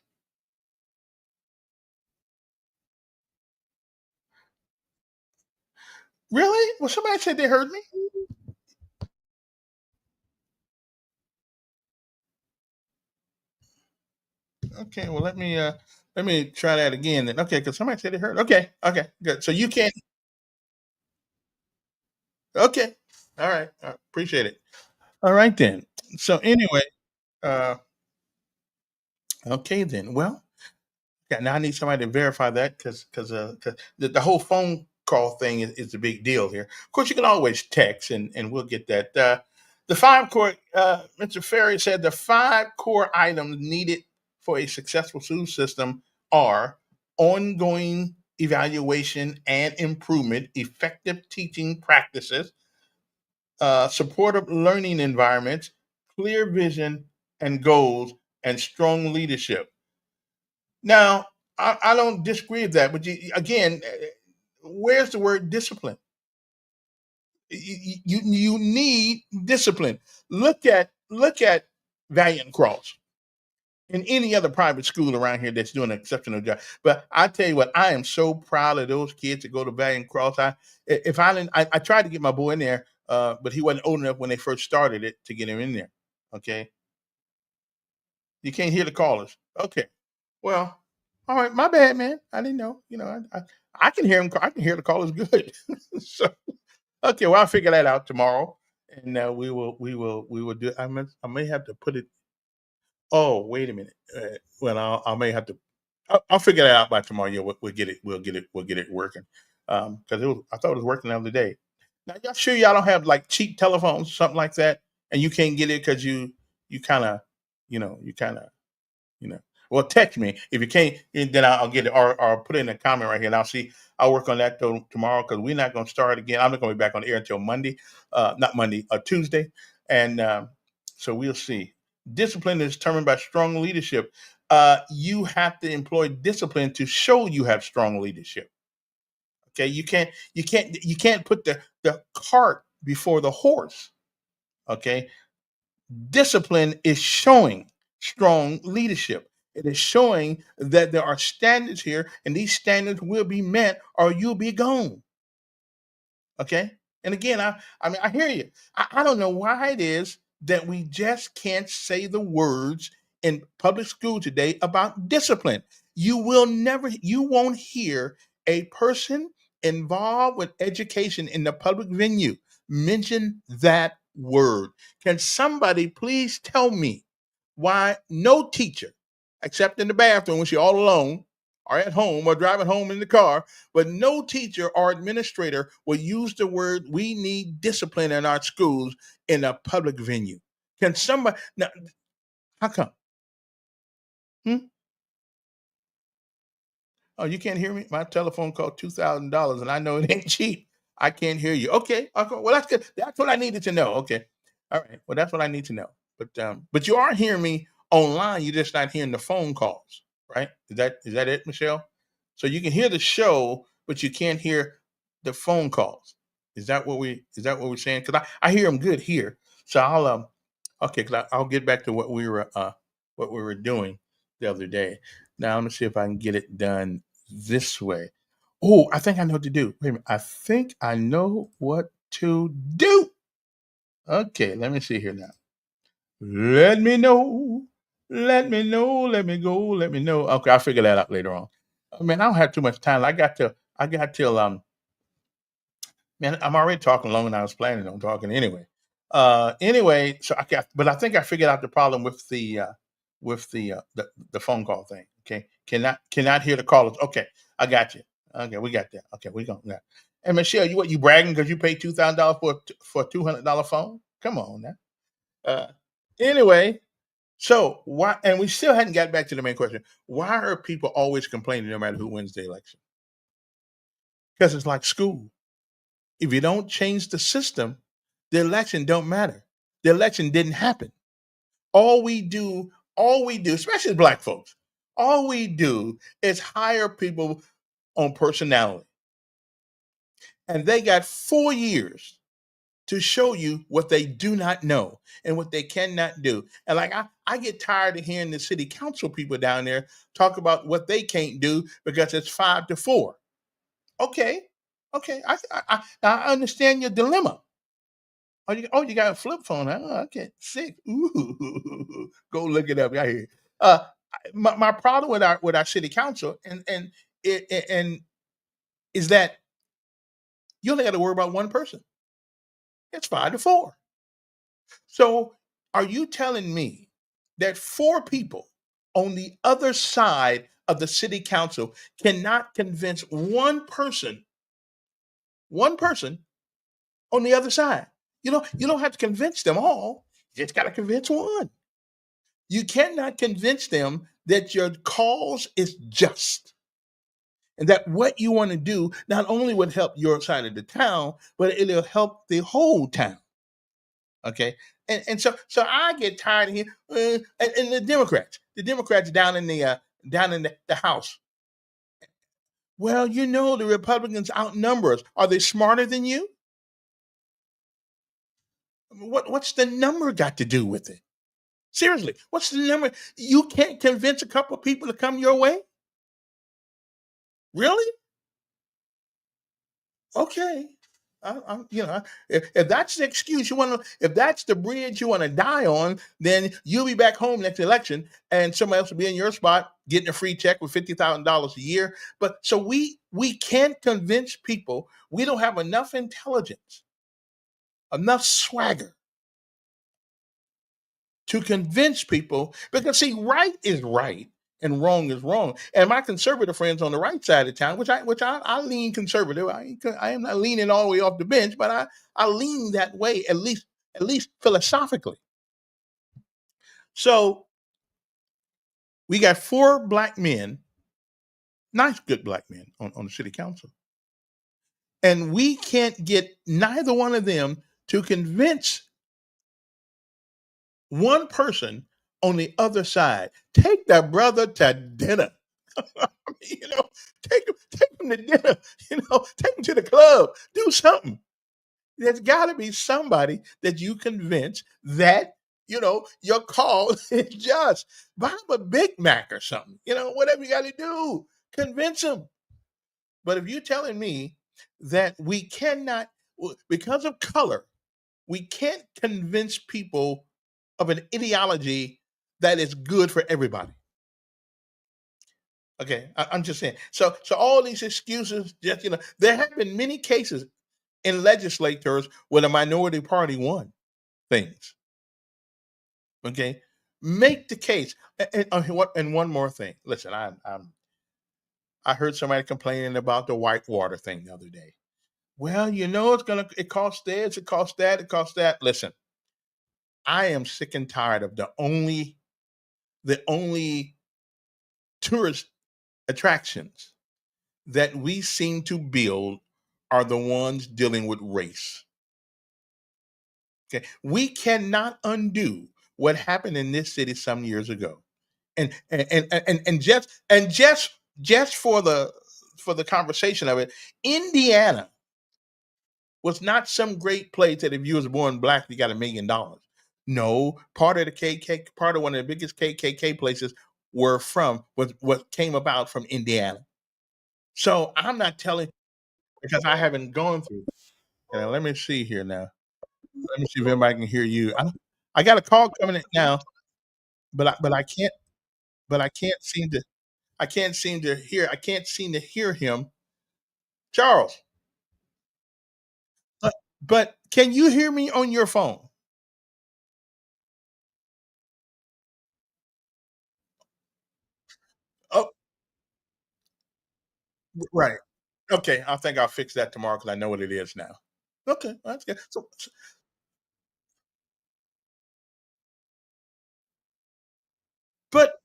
Really? Well, somebody said they heard me? Okay, well, let me try that again then. Okay, because somebody said they heard. Okay, okay, good. So you can't. Okay. All right. Appreciate it. All right then. So anyway, uh, okay then. Well, yeah, now I need somebody to verify that because the whole phone call thing is a big deal here. Of course, you can always text and we'll get that. The five core, Mr. Ferry said the five core items needed for a successful school system are ongoing evaluation and improvement, effective teaching practices, supportive learning environments, clear vision and goals, and strong leadership. Now, I don't disagree with that, but again, where's the word discipline? You need discipline. Look at Valiant Cross and any other private school around here that's doing an exceptional job. But I tell you what, I am so proud of those kids that go to Valiant Cross. If I didn't, I tried to get my boy in there, but he wasn't old enough when they first started it to get him in there. Okay, you can't hear the callers. Okay. Well, all right, my bad, man. I didn't know. I can hear him. I can hear the call is good. So okay, well, I'll figure that out tomorrow, and we will do. I may have to put it. Oh, wait a minute. Well, I may have to. I'll figure that out by tomorrow. Yeah, we'll get it. We'll get it working. Because I thought it was working the other day. Now, y'all sure y'all don't have like cheap telephones, something like that, and you can't get it because you kind of, you kind of you know. Well, text me if you can't. Then I'll get it, or put it in a comment right here, and I'll see. I'll work on that tomorrow because we're not going to start again. I'm not going to be back on the air until Monday, not Monday, Tuesday, and so we'll see. Discipline is determined by strong leadership. You have to employ discipline to show you have strong leadership. Okay, you can't put the cart before the horse. Okay, discipline is showing strong leadership. It is showing that there are standards here, and these standards will be met or you'll be gone. Okay. And again, I mean, I hear you. I don't know why it is that we just can't say the words in public school today about discipline. You won't hear a person involved with education in the public venue mention that word. Can somebody please tell me why no teacher, except in the bathroom when she's all alone, or at home, or driving home in the car, but no teacher or administrator will use the word "we need discipline in our schools" in a public venue? Can somebody now? How come? Hmm? Oh, you can't hear me? My telephone cost $2,000, and I know it ain't cheap. I can't hear you. Okay, okay. Well, that's good. That's what I needed to know. Okay, all right. Well, that's what I need to know. But you are hearing me online. You're just not hearing the phone calls, right? Is that it, Michelle? So you can hear the show, but you can't hear the phone calls. Is that what we're saying? Because I hear them good here. So I'll okay. I'll get back to what we were doing the other day. Now let me see if I can get it done this way. Oh, I think I know what to do. Wait a minute. I think I know what to do. Okay, let me see here now. Let me know. Let me know. Let me go. Let me know. Okay, I'll figure that out later on. I mean, I don't have too much time. I got till man, I'm already talking longer than I was planning on talking anyway. Anyway, so but I think I figured out the problem with the phone call thing. Okay, cannot hear the callers. Okay, I got you. Okay, we got that. Okay, we got that. And Michelle, you bragging because you paid $2,000 for a $200 phone? Come on now. Uh, anyway, so why? And we still hadn't got back to the main question. Why are people always complaining no matter who wins the election? Because it's like school. If you don't change the system, the election don't matter. The election didn't happen. All we do, especially as black folks, all we do is hire people on personality. And they got 4 years to show you what they do not know and what they cannot do. And like I get tired of hearing the city council people down there talk about what they can't do because it's 5 to 4. Okay. Okay. I understand your dilemma. Oh, you got a flip phone, huh? Oh, okay, sick. Ooh, go look it up. I hear. My problem with our city council and is that you only got to worry about one person. It's 5 to 4. So, are you telling me that 4 people on the other side of the city council cannot convince one person on the other side? You don't have to convince them all. You just got to convince one. You cannot convince them that your cause is just and that what you want to do not only would help your side of the town, but it'll help the whole town. Okay. And so I get tired of here. And the Democrats down in the House. Well, the Republicans outnumber us. Are they smarter than you? What's the number got to do with it? Seriously, what's the number? You can't convince a couple of people to come your way? Really? Okay. If that's the excuse you want to, if that's the bridge you want to die on, then you'll be back home next election, and somebody else will be in your spot getting a free check with $50,000 a year. But so we can't convince people. We don't have enough intelligence, enough swagger to convince people because see, right is right and wrong is wrong. And my conservative friends on the right side of town, which I lean conservative. I am not leaning all the way off the bench, but I lean that way at least philosophically. So we got 4 black men, nice good black men on the city council, and we can't get neither one of them to convince one person on the other side. Take that brother to dinner. you know, take him to dinner. Take him to the club. Do something. There's got to be somebody that you convince that your cause is just. Buy him a Big Mac or something. Whatever you got to do, convince him. But if you're telling me that we cannot, because of color, we can't convince people of an ideology that is good for everybody. Okay, I'm just saying. So all these excuses, just there have been many cases in legislators where the minority party won things. Okay, make the case. And one more thing. Listen, I heard somebody complaining about the whitewater thing the other day. Well, it costs this, it costs that, it costs that. Listen, I am sick and tired of the only tourist attractions that we seem to build are the ones dealing with race. Okay. We cannot undo what happened in this city some years ago. And just for the conversation of it, Indiana was not some great place that if you was born black, you got $1 million. No, part of one of the biggest KKK places was what came about from Indiana. So I'm not telling because I haven't gone through. Let me see here now. Let me see if anybody can hear you. I got a call coming in now, but I can't seem to hear him. Charles, but but can you hear me on your phone? Oh, right. Okay, I think I'll fix that tomorrow because I know what it is now. Okay, that's good. But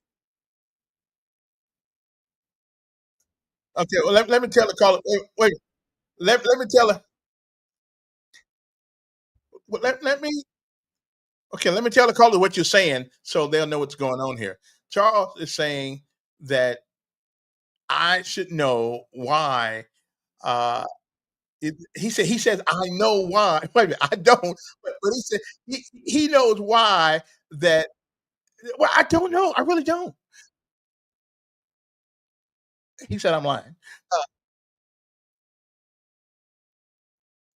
okay, well, let me tell the caller. Wait, let me tell her. Let me okay. Let me tell the caller what you're saying so they'll know what's going on here. Charles is saying that I should know why. Uh, he says I know why. Wait a minute, I don't. But he said he knows why that. Well, I don't know. I really don't. He said I'm lying.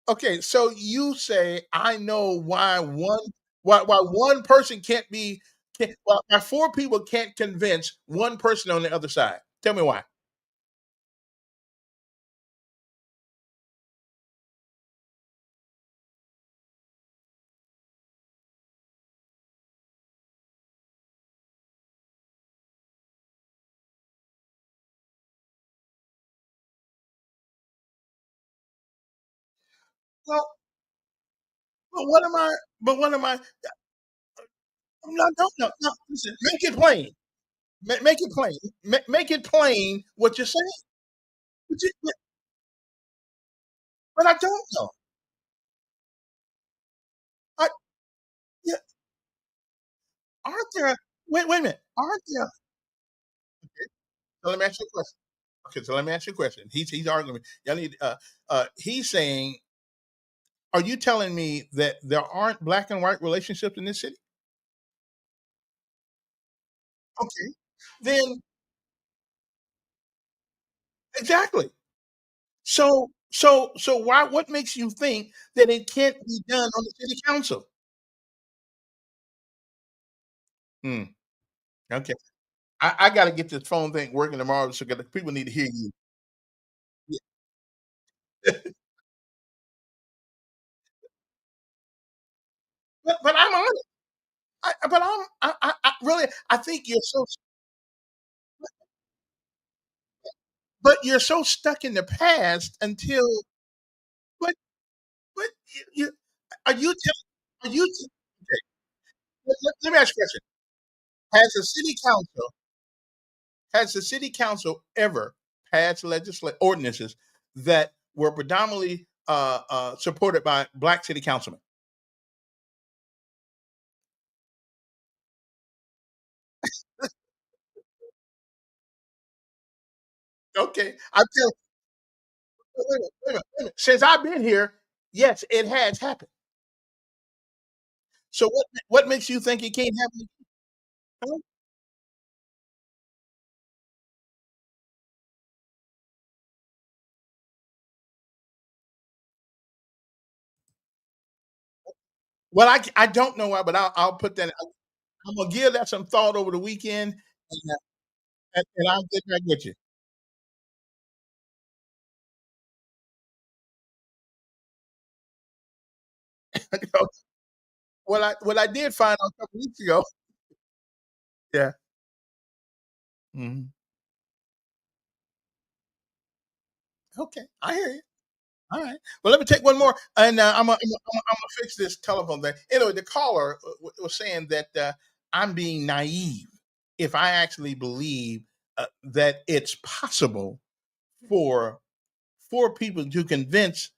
Okay, so you say I know why one person why four people can't convince one person on the other side. Tell me why. Well, but what am I? But what am I? No, no. Listen, make it plain. Make it plain. Make it plain what you're saying. But I don't know. I, yeah, aren't there? Wait a minute. Aren't there? So let me ask you a question. Okay, so let me ask you a question. He's arguing. Y'all need. He's saying, are you telling me that there aren't black and white relationships in this city? Okay, then exactly. So why? What makes you think that it can't be done on the city council? Hmm. Okay, I got to get this phone thing working tomorrow, so the people need to hear you. Yeah. But I'm on it. But I really I think you're so stuck in the past until but but you are you tell, are you t- okay? Let me ask you a question. Has the city council has the city council ever passed legislate ordinances that were predominantly supported by black city councilmen? Okay, I tell wait a minute, wait a minute, wait a minute. Since I've been here, yes, it has happened. So what makes you think it can't happen? Huh? Well, I don't know why, but I'll put that. I'm gonna give that some thought over the weekend, and I'll get back with you. What I did find out a couple weeks ago. Yeah. Mhm. Okay, I hear you. All right. Well, let me take one more, and I'm gonna fix this telephone thing. Anyway, the caller was saying that I'm being naive if I actually believe that it's possible for people to convince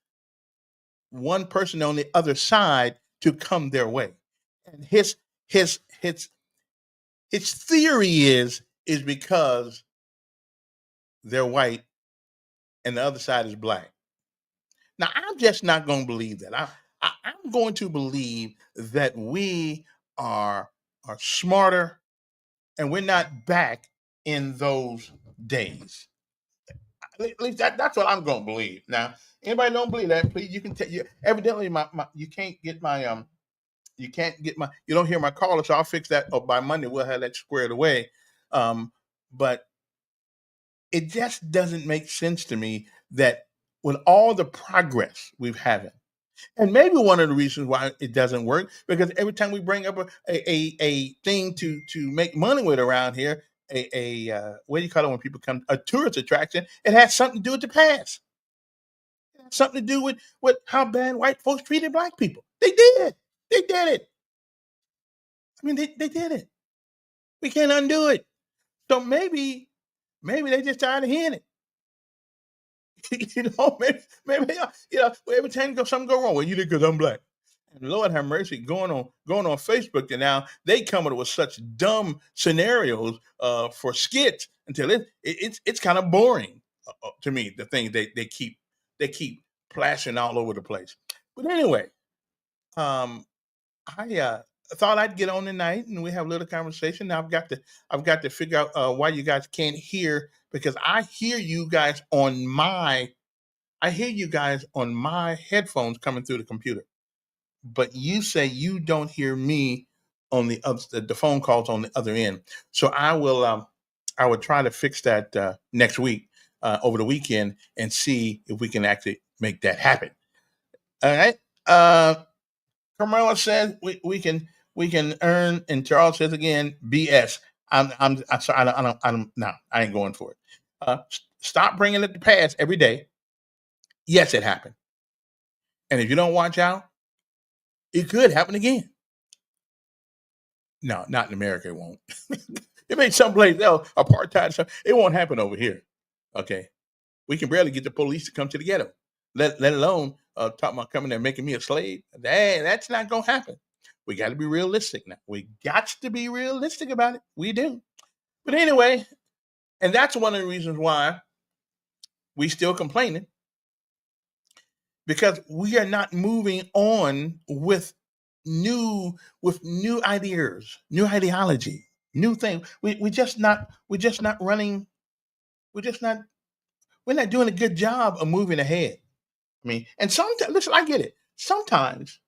one person on the other side to come their way. And his his his theory is because they're white and the other side is black. Now, I'm just not going to believe that. I'm going to believe that we are are smarter and we're not back in those days. At least that's what I'm going to believe. Now, anybody don't believe that? Please, you can tell you. Evidently, my you can't get my you can't get my you don't hear my caller, so I'll fix that. Or by Monday, we'll have that squared away. But it just doesn't make sense to me that with all the progress we've had. And maybe one of the reasons why it doesn't work because every time we bring up a thing to make money with around here, what do you call it when people come a tourist attraction, it has something to do with the past. It has something to do with how bad white folks treated black people. They did. They did it. I mean, they did it. We can't undo it. So maybe they just tired of hearing it. Every time something go wrong, well, you did because I'm black. And Lord have mercy, going on Facebook, and now they come up with such dumb scenarios for skits until it's kind of boring to me. The things they keep flashing all over the place. But anyway, um, I thought I'd get on tonight and we have a little conversation. Now I've got to figure out why you guys can't hear because I hear you guys on my headphones coming through the computer, but you say you don't hear me on the phone calls on the other end. So I will try to fix that next week over the weekend and see if we can actually make that happen. All right. Carmela says we can earn, and Charles says again, BS. I'm sorry. I don't. No, I ain't going for it. Stop bringing it to pass every day. Yes, it happened, and if you don't watch out, it could happen again. No, not in America. It won't. It may someplace else, apartheid. It won't happen over here. Okay, we can barely get the police to come to the ghetto. Let alone talk about coming there and making me a slave. That's not gonna happen. We got to be realistic now. We got to be realistic about it. We do. But anyway, and that's one of the reasons why we still complaining because we are not moving on with new ideas, new ideology, new things. We're just not running. We're just not we're not doing a good job of moving ahead. I mean, and sometimes listen, I get it. Sometimes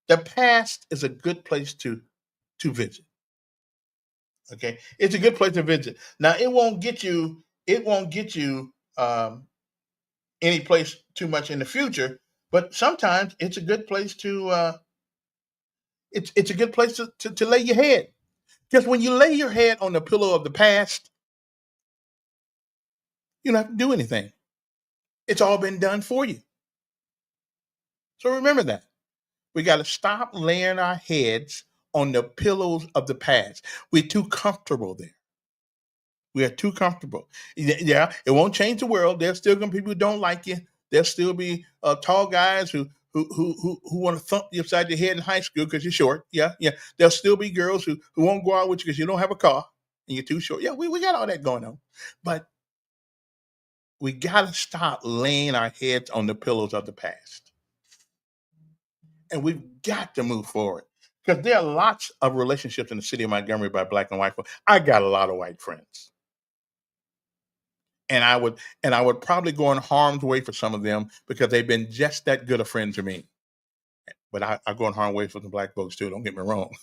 the past is a good place to visit. Okay, it's a good place to visit. Now, it won't get you. It won't get you any place too much in the future. But sometimes it's a good place to. It's a good place to lay your head. Because when you lay your head on the pillow of the past, you don't have to do anything. It's all been done for you. So remember that. We got to stop laying our heads on the pillows of the past. We're too comfortable there. We are too comfortable. Yeah, it won't change the world. There's still gonna be people who don't like you. There'll still be tall guys who want to thump you upside your head in high school because you're short. Yeah, yeah. There'll still be girls who won't go out with you because you don't have a car and you're too short. Yeah, we got all that going on. But we gotta stop laying our heads on the pillows of the past. And we've got to move forward. Because there are lots of relationships in the city of Montgomery by black and white folks. I got a lot of white friends. And I would probably go in harm's way for some of them because they've been just that good a friend to me. but I go in harm ways with the black folks too. Don't get me wrong.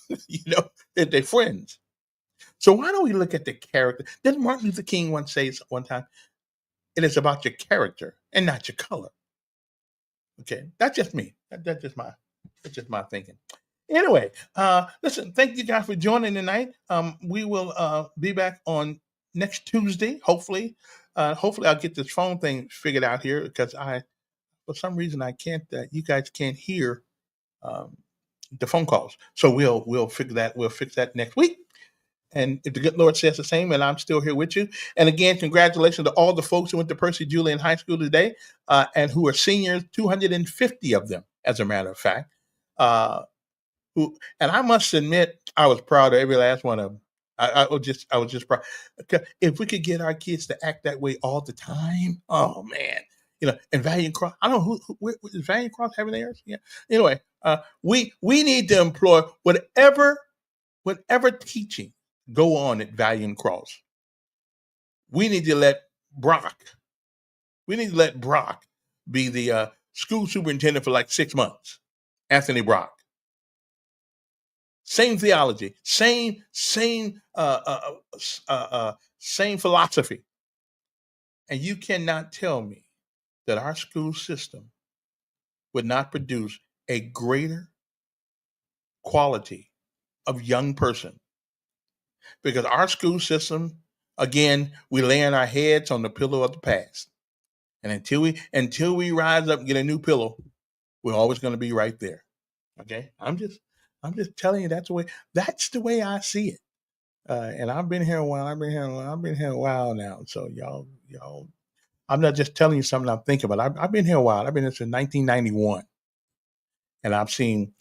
They're friends. So why don't we look at the character? Didn't Martin Luther King once say one time, it is about your character and not your color. Okay, that's just me. That's just my thinking. Anyway, listen, thank you guys for joining tonight. We will be back on next Tuesday. Hopefully, I'll get this phone thing figured out here because for some reason, I can't. You guys can't hear the phone calls, so we'll figure that. We'll fix that next week. And if the good Lord says the same, and I'm still here with you. And again, congratulations to all the folks who went to Percy Julian High School today and who are seniors, 250 of them, as a matter of fact. And I must admit, I was proud of every last one of them. I was just proud. If we could get our kids to act that way all the time, oh man, and Valiant Cross. I don't know who is Valiant Cross having theirs. Yeah. Anyway, we need to employ whatever teaching go on at Valiant Cross. We need to let Brock be the school superintendent for like 6 months. Anthony Brock. Same theology, same philosophy. And you cannot tell me that our school system would not produce a greater quality of young person. Because our school system, again, we lay on our heads on the pillow of the past. And until we rise up and get a new pillow, we're always going to be right there. Okay? I'm just telling you that's the way I see it. And I've been here a while. I've been here a while now. So y'all, I'm not just telling you something I'm thinking about. I've been here a while. I've been here since 1991, and I have seen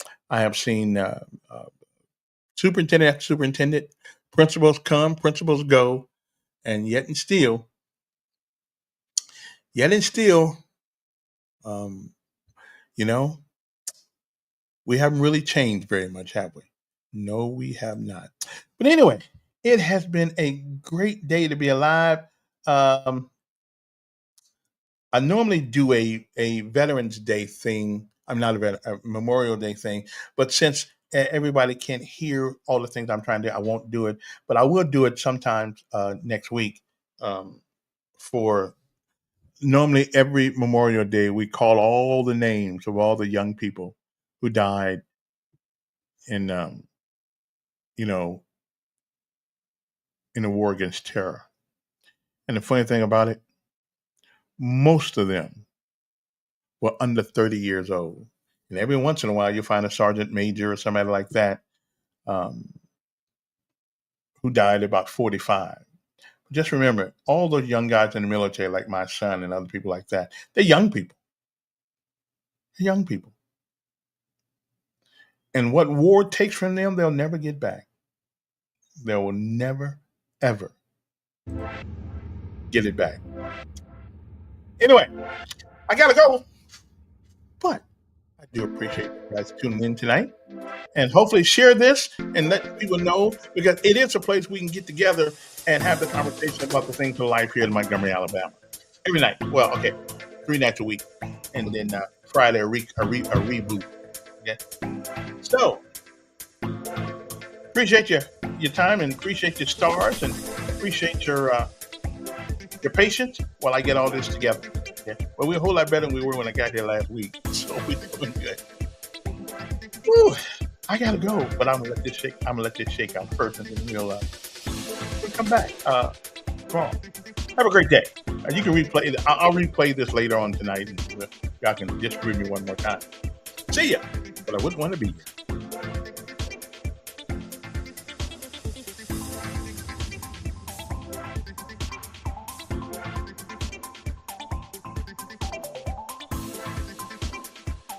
superintendent after superintendent, principals come, principals go, and yet and still, we haven't really changed very much, have we? No, we have not. But anyway, it has been a great day to be alive. I normally do a Veterans Day thing. I'm not a Memorial Day thing, but since everybody can't hear all the things I'm trying to do, I won't do it. But I will do it sometimes next week. For normally every Memorial Day, we call all the names of all the young people who died in in the war against terror. And the funny thing about it, most of them were under 30 years old. And every once in a while, you'll find a sergeant major or somebody like that who died about 45. Just remember, all those young guys in the military, like my son and other people like that, they're young people. They're young people. And what war takes from them, they'll never get back. They will never, ever get it back. Anyway, I got to go. But I do appreciate you guys tuning in tonight. And hopefully share this and let people know, because it is a place we can get together and have the conversation about the things of life here in Montgomery, Alabama. Every night. Well, okay, 3 nights a week. And then Friday, a reboot. Okay. So, appreciate your time and appreciate your stars and appreciate your patience while I get all this together. Okay. Well, we're a whole lot better than we were when I got here last week. So we're doing good. Woo, I gotta go, but I'm gonna let this shake out first, and then we'll come back. Tomorrow. Have a great day. You can replay it. I'll replay this later on tonight, and y'all can just read me one more time. See ya. But I wouldn't want to be here.